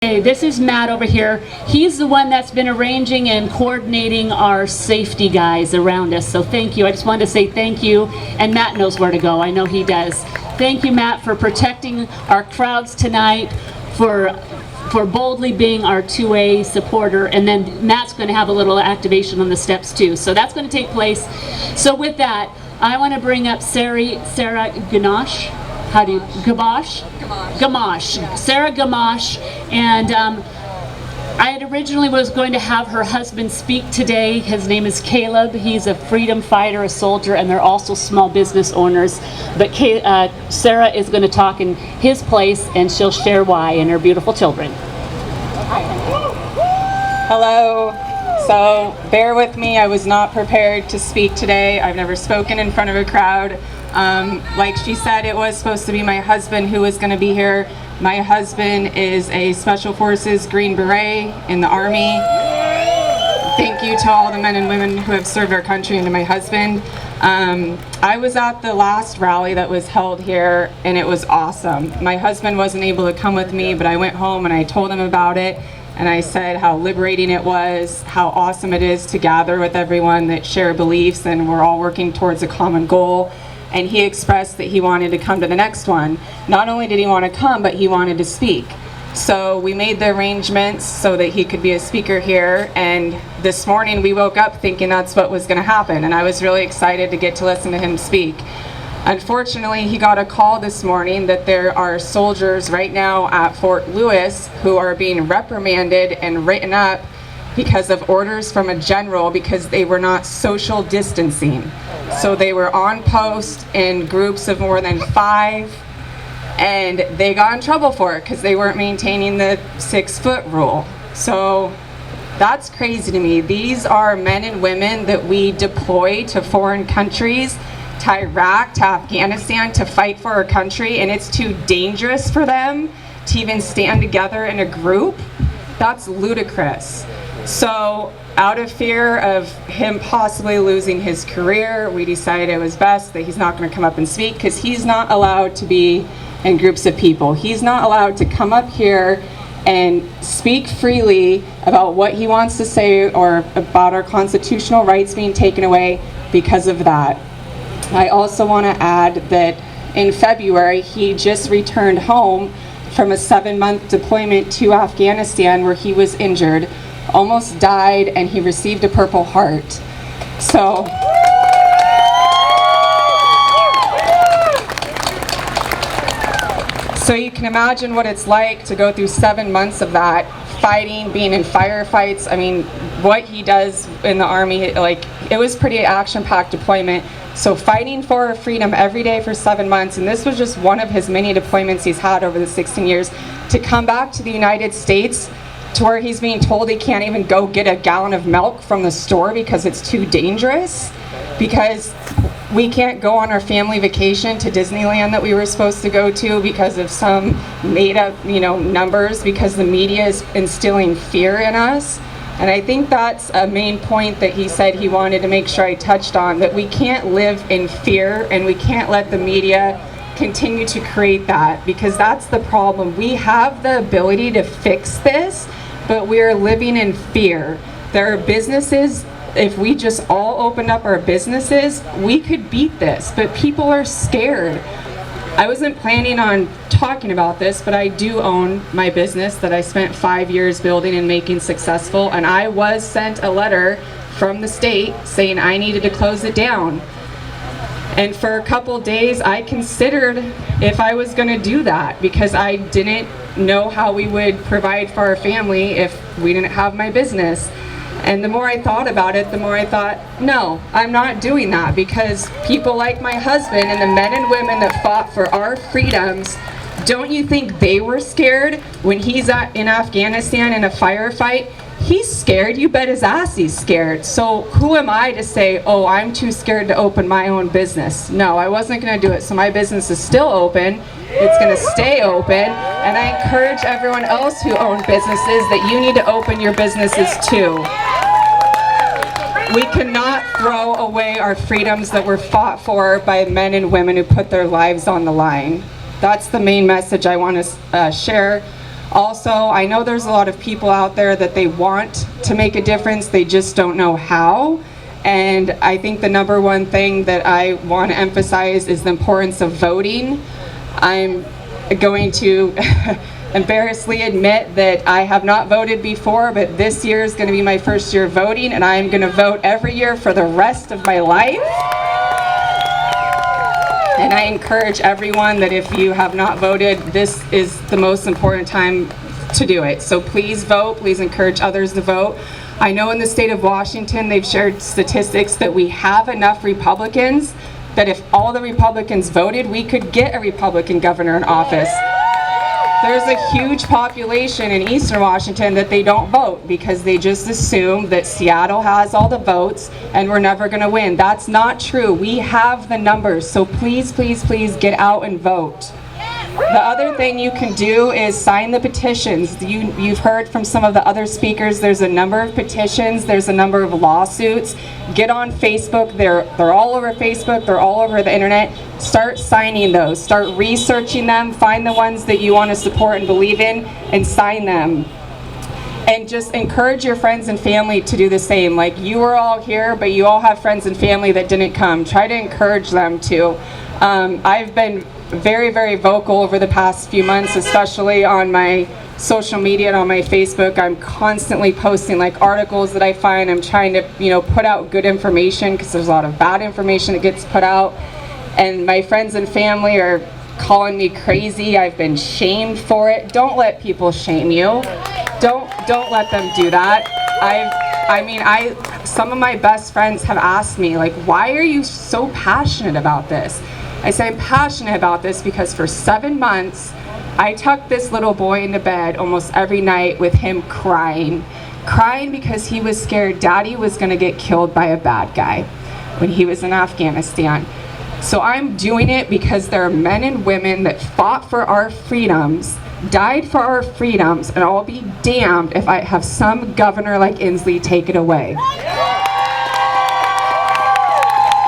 Hey, this is Matt over here. He's the one that's been arranging and coordinating our safety guys around us. So thank you. I just wanted to say thank you. And Matt knows where to go. I know he does. Thank you, Matt, for protecting our crowds tonight, for boldly being our 2A supporter. And then Matt's going to have a little activation on the steps too. So that's going to take place. So with that, I want to bring up Sarah Ganache. How do you, Gamache? Gamache. Sarah Gamache. And I had originally was going to have her husband speak today. His name is Caleb. He's a freedom fighter, a soldier, and they're also small business owners. But Sarah is going to talk in his place, and she'll share why, and her beautiful children. Hello. So bear with me. I was not prepared to speak today. I've never spoken in front of a crowd. Like she said, it was supposed to be my husband who was going to be here. My husband is a Special Forces Green Beret in the Army. Thank you to all the men and women who have served our country and to my husband. I was at the last rally that was held here, and it was awesome. My husband wasn't able to come with me, but I went home and I told him about it. And I said how liberating it was, how awesome it is to gather with everyone that share beliefs and we're all working towards a common goal. And he expressed that he wanted to come to the next one. Not only did he want to come, but he wanted to speak. So we made the arrangements so that he could be a speaker here. And this morning we woke up thinking that's what was going to happen. And I was really excited to get to listen to him speak. Unfortunately, he got a call this morning that there are soldiers right now at Fort Lewis who are being reprimanded and written up because of orders from a general because they were not social distancing. So they were on post in groups of more than 5, and they got in trouble for it because they weren't maintaining the 6-foot rule. So that's crazy to me. These are men and women that we deploy to foreign countries, to Iraq, to Afghanistan, to fight for our country, and it's too dangerous for them to even stand together in a group. That's ludicrous. So out of fear of him possibly losing his career, we decided it was best that he's not going to come up and speak because he's not allowed to be in groups of people. He's not allowed to come up here and speak freely about what he wants to say or about our constitutional rights being taken away because of that. I also want to add that in February, he just returned home from a 7-month deployment to Afghanistan where he was injured, almost died, and he received a Purple Heart. So you can imagine what it's like to go through 7 months of that, fighting, being in firefights. I mean, what he does in the Army, like, it was pretty action-packed deployment. So fighting for our freedom every day for 7 months, and this was just one of his many deployments he's had over the 16 years, to come back to the United States to where he's being told he can't even go get a gallon of milk from the store because it's too dangerous, because we can't go on our family vacation to Disneyland that we were supposed to go to because of some made up, numbers, because the media is instilling fear in us. And I think that's a main point that he said he wanted to make sure I touched on, that we can't live in fear and we can't let the media continue to create that, because that's the problem. We have the ability to fix this, but we're living in fear. There are businesses, if we just all opened up our businesses, we could beat this, but people are scared. I wasn't planning on talking about this, but I do own my business that I spent 5 years building and making successful, and I was sent a letter from the state saying I needed to close it down. And for a couple days I considered if I was going to do that, because I didn't know how we would provide for our family if we didn't have my business. And the more I thought about it, the more I thought, no, I'm not doing that, because people like my husband and the men and women that fought for our freedoms, don't you think they were scared when he's in Afghanistan in a firefight? He's scared. You bet his ass he's scared. So who am I to say, oh, I'm too scared to open my own business? No, I wasn't going to do it. So my business is still open. It's going to stay open. And I encourage everyone else who own businesses that you need to open your businesses too. We cannot throw away our freedoms that were fought for by men and women who put their lives on the line. That's the main message I want to share. Also, I know there's a lot of people out there that they want to make a difference, they just don't know how. And I think the number one thing that I want to emphasize is the importance of voting. I'm going to embarrassingly admit that I have not voted before, but this year is going to be my first year voting, and I'm going to vote every year for the rest of my life. And I encourage everyone that if you have not voted, this is the most important time to do it. So please vote, please encourage others to vote. I know in the state of Washington, they've shared statistics that we have enough Republicans that if all the Republicans voted, we could get a Republican governor in office. There's a huge population in Eastern Washington that they don't vote because they just assume that Seattle has all the votes and we're never going to win. That's not true. We have the numbers, so please, please, please get out and vote. The other thing you can do is sign the petitions. You've heard from some of the other speakers, there's a number of petitions, there's a number of lawsuits. Get on Facebook, they're all over Facebook, they're all over the internet. Start signing those, start researching them, find the ones that you want to support and believe in, and sign them. And just encourage your friends and family to do the same. Like, you are all here, but you all have friends and family that didn't come. Try to encourage them to. I've been very, very vocal over the past few months, especially on my social media and on my Facebook. I'm constantly posting like articles that I find. I'm trying to, put out good information because there's a lot of bad information that gets put out. And my friends and family are calling me crazy. I've been shamed for it. Don't let people shame you. Don't let them do that. Some of my best friends have asked me, like, why are you so passionate about this? I say I'm passionate about this because for 7 months, I tucked this little boy into bed almost every night with him crying because he was scared Daddy was gonna get killed by a bad guy when he was in Afghanistan. So I'm doing it because there are men and women that fought for our freedoms, died for our freedoms, and I'll be damned if I have some governor like Inslee take it away.